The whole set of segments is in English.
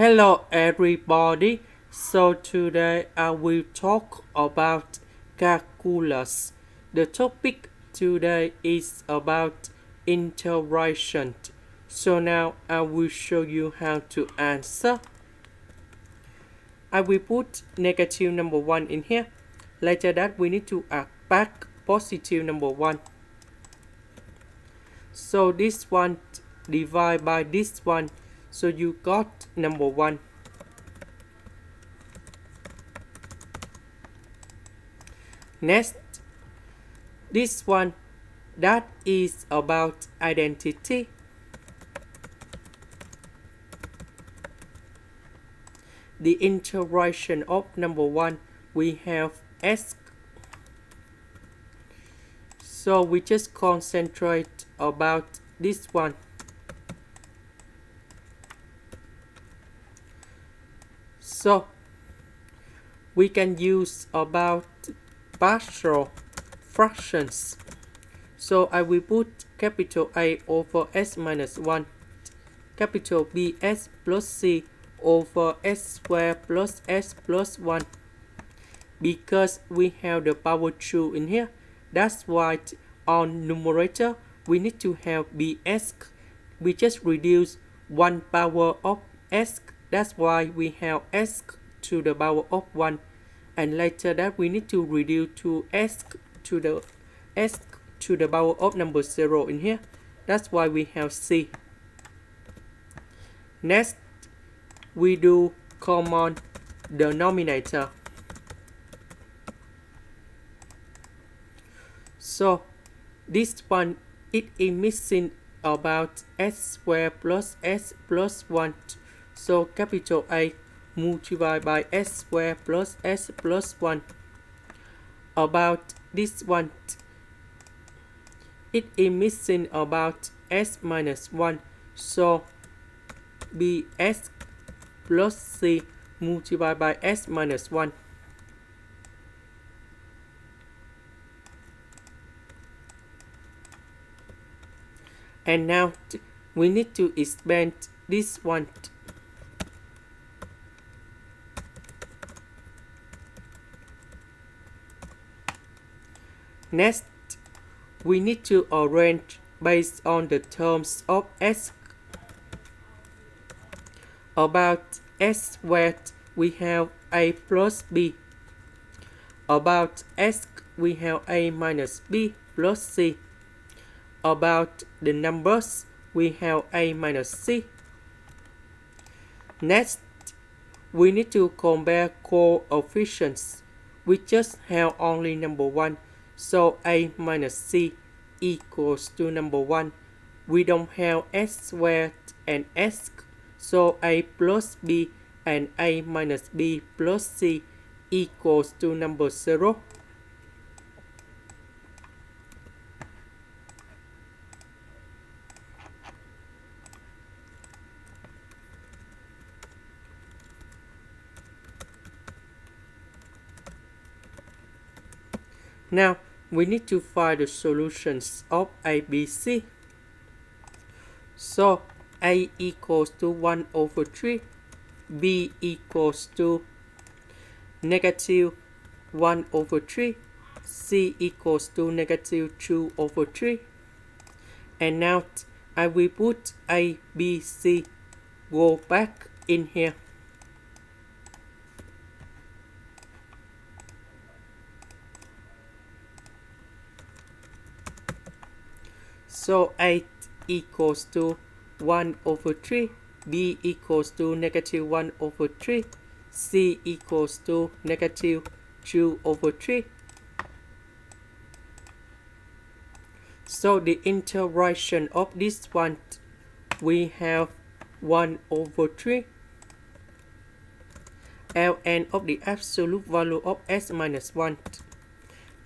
Hello everybody. So today I will talk about calculus. The topic today is about integration. So now I will show you how to answer. I will put negative number 1 in here. Later that we need to add back positive number 1. So this one divide by this one. So you got number 1. Next, this one that is about identity. The integration of number 1 we have s. So we just concentrate about this one. So we can use about partial fractions. So I will put capital A over s minus 1, capital B s plus c over s squared plus s plus 1. Because we have the power 2 in here, that's why on numerator we need to have bs. We just reduce 1 power of s, that's why we have s to the power of 1. And later that we need to reduce to s to the power of number 0 in here. That's why we have c. Next, we do common denominator. So this one it is missing about s squared plus s plus 1. So capital A multiplied by s squared plus s plus 1. About this one, it is missing about s minus 1. So bs plus c multiplied by s minus 1. And now we need to expand this one. Next, we need to arrange based on the terms of s. About s squared, we have a plus b. About s, we have a minus b plus c. About the numbers, we have a minus c. Next, we need to compare coefficients. We just have only number 1. So a minus c equals to number 1. We don't have s squared and s. So a plus b and a minus b plus c equals to number 0. Now we need to find the solutions of A, B, C. So A equals to 1 over 3, B equals to negative 1 over 3, C equals to negative 2 over 3. And now I will put A, B, C go back in here. So 8 equals to 1 over 3, B equals to negative 1 over 3, C equals to negative 2 over 3. So the integration of this one, we have 1 over 3. Ln of the absolute value of s minus 1.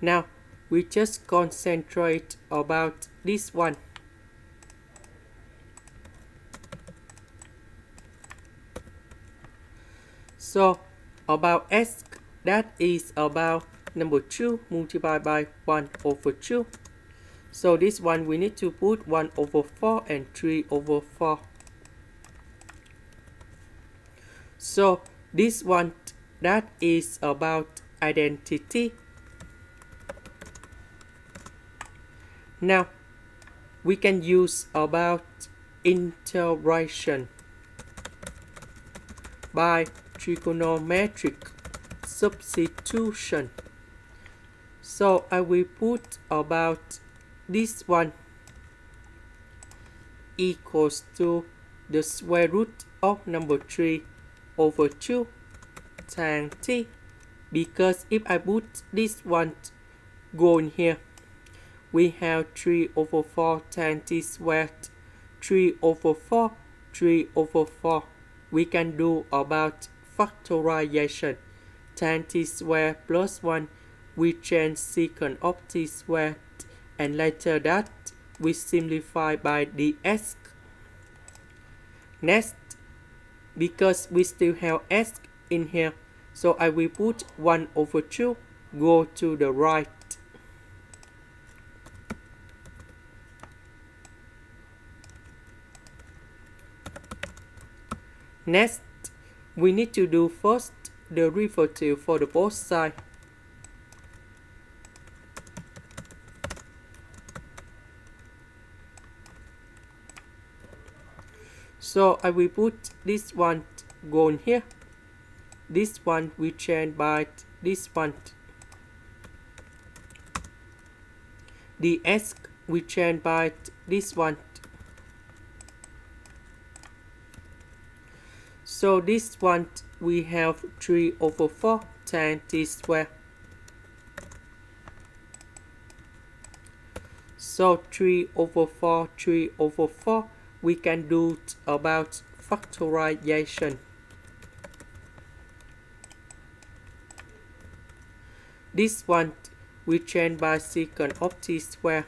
Now we just concentrate about this one. So about s, that is about number 2 multiplied by 1 over 2. So this one we need to put 1 over 4 and 3 over 4. So this one, that is about identity. Now we can use about integration by trigonometric substitution. So I will put about this one equals to the square root of number 3 over 2 tan t, because if I put this one go in here, we have 3 over 4 tan t squared, 3 over 4, 3 over 4. We can do about factorization. Tan t squared plus 1, we change secant of t squared, and later that we simplify by ds. Next, because we still have s in here, so I will put 1 over 2 go to the right. Next, we need to do first the derivative for the both sides. So I will put this one go in here. This one we change by this one. The s we change by this one. So this one we have 3 over 4 tan t squared. So 3 over 4, 3 over 4, we can do about factorization. This one we change by secant of t squared.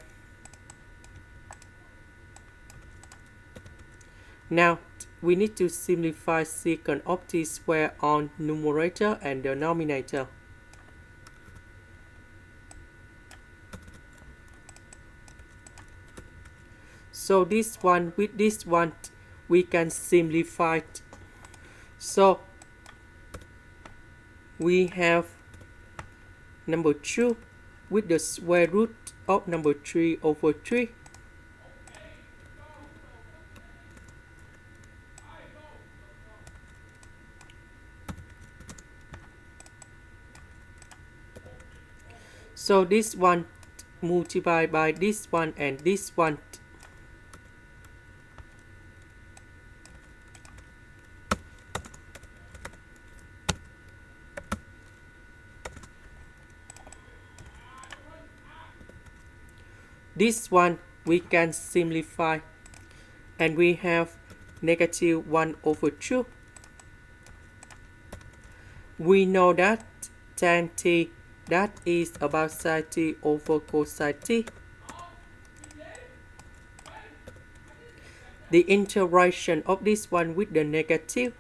Now we need to simplify secant of t squared on numerator and denominator. So this one with this one we can simplify it. So we have number 2 with the square root of number 3 over 3. So this one multiplied by this one and this one. This one we can simplify, and we have negative 1 over 2. We know that tan t, that is about sin t over cosine t. The integration of this one with the negative,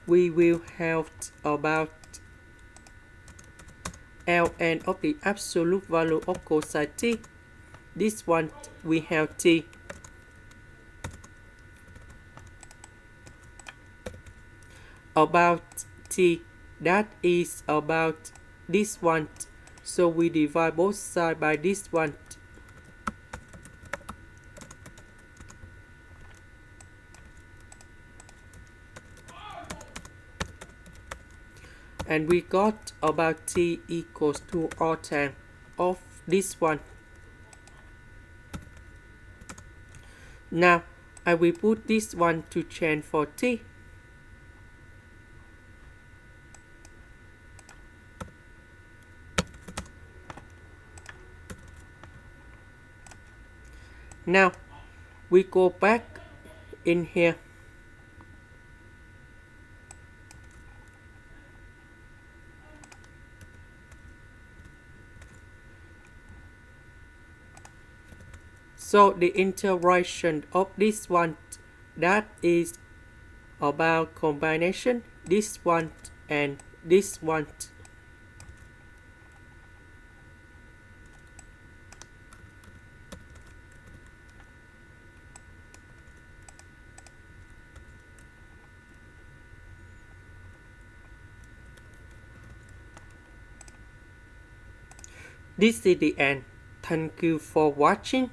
we will have about ln of the absolute value of cosine t. This one we have t. About t, that is about this one. So we divide both sides by this one. And we got about t equals to arctan of this one. Now I will put this one to change for t. Now we go back in here. So the integration of this one, that is about combination this one and this one. This is the end. Thank you for watching.